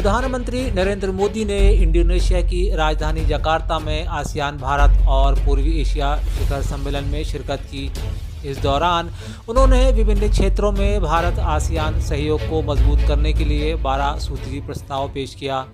प्रधानमंत्री नरेंद्र मोदी ने इंडोनेशिया की राजधानी जकार्ता में आसियान भारत और पूर्वी एशिया शिखर सम्मेलन में शिरकत की। इस दौरान उन्होंने विभिन्न क्षेत्रों में भारत आसियान सहयोग को मजबूत करने के लिए 12 सूत्री प्रस्ताव पेश किया।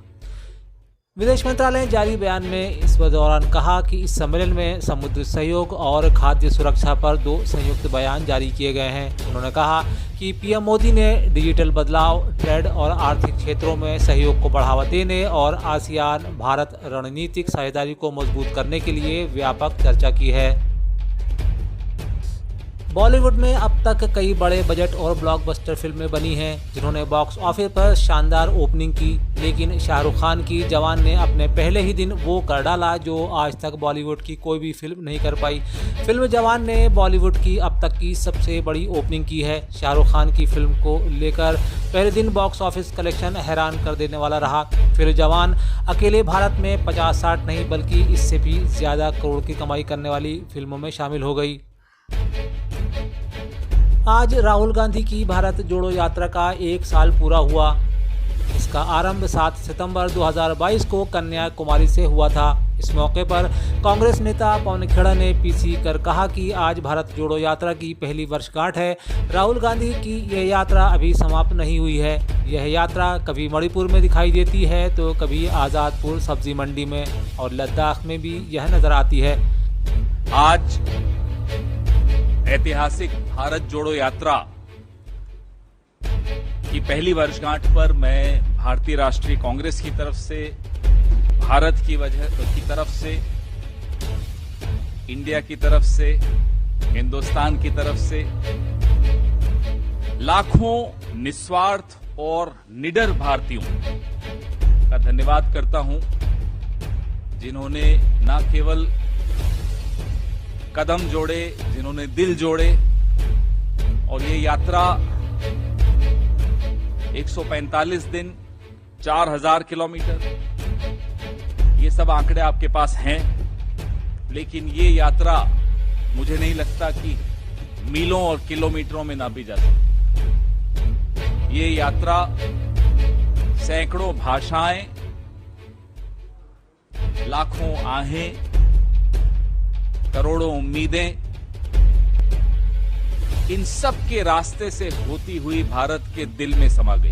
विदेश मंत्रालय ने जारी बयान में इस दौरान कहा कि इस सम्मेलन में समुद्री सहयोग और खाद्य सुरक्षा पर 2 संयुक्त बयान जारी किए गए हैं। उन्होंने कहा कि पीएम मोदी ने डिजिटल बदलाव, ट्रेड और आर्थिक क्षेत्रों में सहयोग को बढ़ावा देने और आसियान भारत रणनीतिक साझेदारी को मजबूत करने के लिए व्यापक चर्चा की है। बॉलीवुड में अब तक कई बड़े बजट और ब्लॉकबस्टर फिल्में बनी हैं जिन्होंने बॉक्स ऑफिस पर शानदार ओपनिंग की, लेकिन शाहरुख खान की जवान ने अपने पहले ही दिन वो कर डाला जो आज तक बॉलीवुड की कोई भी फिल्म नहीं कर पाई। फिल्म जवान ने बॉलीवुड की अब तक की सबसे बड़ी ओपनिंग की है। शाहरुख खान की फिल्म को लेकर पहले दिन बॉक्स ऑफिस कलेक्शन हैरान कर देने वाला रहा। फिल्म जवान अकेले भारत में 50-60 नहीं बल्कि इससे भी ज़्यादा करोड़ की कमाई करने वाली फिल्मों में शामिल हो गई। आज राहुल गांधी की भारत जोड़ो यात्रा का 1 साल पूरा हुआ। इसका आरंभ 7 सितंबर 2022 को कन्याकुमारी से हुआ था। इस मौके पर कांग्रेस नेता पवन खेड़ा ने पीसी कर कहा कि आज भारत जोड़ो यात्रा की पहली वर्षगांठ है। राहुल गांधी की यह यात्रा अभी समाप्त नहीं हुई है। यह यात्रा कभी मणिपुर में दिखाई देती है तो कभी आज़ादपुर सब्जी मंडी में और लद्दाख में भी यह नजर आती है। आज ऐतिहासिक भारत जोड़ो यात्रा की पहली वर्षगांठ पर मैं भारतीय राष्ट्रीय कांग्रेस की तरफ से, भारत की तरफ से, इंडिया की तरफ से, हिंदुस्तान की तरफ से लाखों निस्वार्थ और निडर भारतीयों का धन्यवाद करता हूं जिन्होंने न केवल कदम जोड़े, जिन्होंने दिल जोड़े और ये यात्रा 145 दिन, 4000 किलोमीटर, ये सब आंकड़े आपके पास हैं, लेकिन ये यात्रा मुझे नहीं लगता कि मीलों और किलोमीटरों में नापी जा सकती। ये यात्रा सैकड़ों भाषाएं, लाखों आहें, करोड़ों उम्मीदें, इन सब के रास्ते से होती हुई भारत के दिल में समा गई।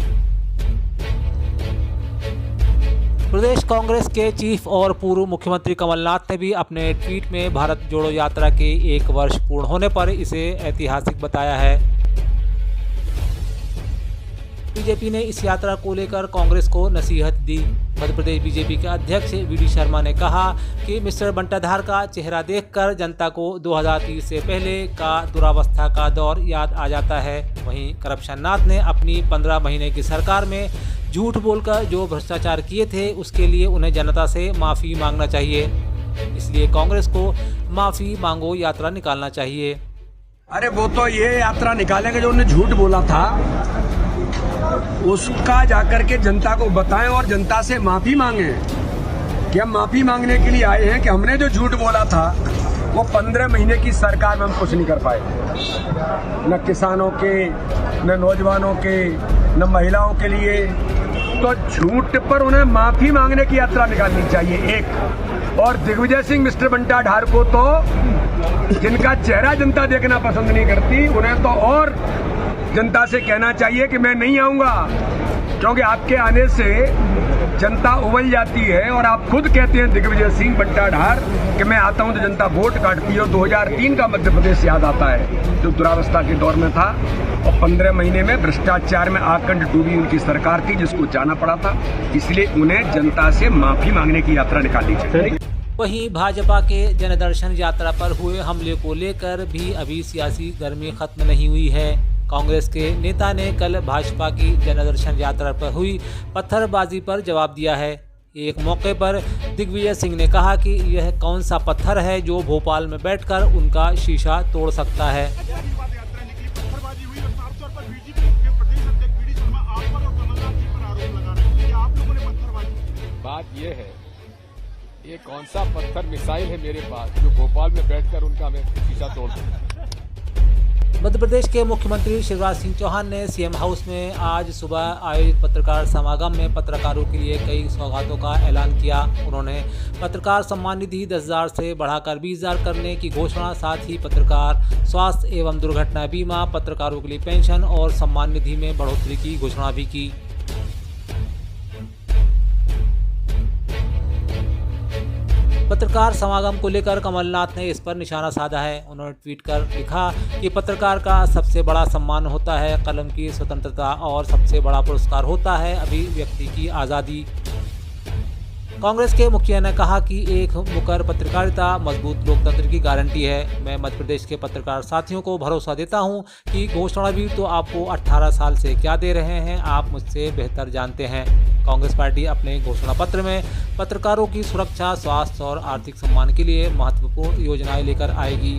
प्रदेश कांग्रेस के चीफ और पूर्व मुख्यमंत्री कमलनाथ ने भी अपने ट्वीट में भारत जोड़ो यात्रा के 1 वर्ष पूर्ण होने पर इसे ऐतिहासिक बताया है। बीजेपी ने इस यात्रा को लेकर कांग्रेस को नसीहत दी। मध्य प्रदेश बीजेपी के अध्यक्ष वीडी शर्मा ने कहा कि मिस्टर बंटाधार का चेहरा देखकर जनता को 2030 से पहले का दुरावस्था का दौर याद आ जाता है। वहीं करप्शन नाथ ने अपनी 15 महीने की सरकार में झूठ बोलकर जो भ्रष्टाचार किए थे उसके लिए उन्हें जनता से माफ़ी मांगना चाहिए। इसलिए कांग्रेस को माफ़ी मांगो यात्रा निकालना चाहिए। अरे वो तो ये यात्रा निकालेंगे जो उन्होंने झूठ बोला था, उसका जाकर के जनता को बताएं और जनता से माफी मांगे कि हम माफी मांगने के लिए आए हैं कि हमने जो झूठ बोला था वो 15 महीने की सरकार में हम कुछ नहीं कर पाए, न किसानों के, न नौजवानों के, न महिलाओं के लिए। तो झूठ पर उन्हें माफी मांगने की यात्रा निकालनी चाहिए एक। और दिग्विजय सिंह मिस्टर बंटाधार को तो जिनका चेहरा जनता देखना पसंद नहीं करती, उन्हें तो और जनता से कहना चाहिए कि मैं नहीं आऊंगा, क्योंकि आपके आने से जनता उबल जाती है। और आप खुद कहते हैं दिग्विजय सिंह बंटाधार कि मैं आता हूं तो जनता वोट काटती है। और 2003 का मध्य प्रदेश याद आता है जो दुरावस्था के दौर में था और 15 महीने में भ्रष्टाचार में आकंठ डूबी उनकी सरकार थी जिसको जाना पड़ा था। इसलिए उन्हें जनता से माफी मांगने की यात्रा निकालनी चाहिए। वहीं भाजपा के जनदर्शन यात्रा पर हुए हमले को लेकर भी अभी सियासी गर्मी खत्म नहीं हुई है। कांग्रेस के नेता ने कल भाजपा की जनदर्शन यात्रा पर हुई पत्थरबाजी पर जवाब दिया है। एक मौके पर दिग्विजय सिंह ने कहा कि यह कौन सा पत्थर है जो भोपाल में बैठकर उनका शीशा तोड़ सकता है। बात यह है, ये कौन सा पत्थर मिसाइल है मेरे पास जो भोपाल में बैठकर उनका मैं शीशा तोड़ दूं। मध्य प्रदेश के मुख्यमंत्री शिवराज सिंह चौहान ने सीएम हाउस में आज सुबह आयोजित पत्रकार समागम में पत्रकारों के लिए कई सौगातों का ऐलान किया। उन्होंने पत्रकार सम्मान निधि 10,000 से बढ़ाकर 20,000 करने की घोषणा, साथ ही पत्रकार स्वास्थ्य एवं दुर्घटना बीमा, पत्रकारों के लिए पेंशन और सम्मान निधि में बढ़ोतरी की घोषणा भी की। पत्रकार समागम को लेकर कमलनाथ ने इस पर निशाना साधा है। उन्होंने ट्वीट कर लिखा कि पत्रकार का सबसे बड़ा सम्मान होता है कलम की स्वतंत्रता और सबसे बड़ा पुरस्कार होता है अभिव्यक्ति की आज़ादी। कांग्रेस के मुखिया ने कहा कि एक मुकर पत्रकारिता मजबूत लोकतंत्र की गारंटी है। मैं मध्य प्रदेश के पत्रकार साथियों को भरोसा देता हूं कि घोषणावीर तो आपको 18 साल से क्या दे रहे हैं, आप मुझसे बेहतर जानते हैं। कांग्रेस पार्टी अपने घोषणा पत्र में पत्रकारों की सुरक्षा, स्वास्थ्य और आर्थिक सम्मान के लिए महत्वपूर्ण योजनाएं लेकर आएगी।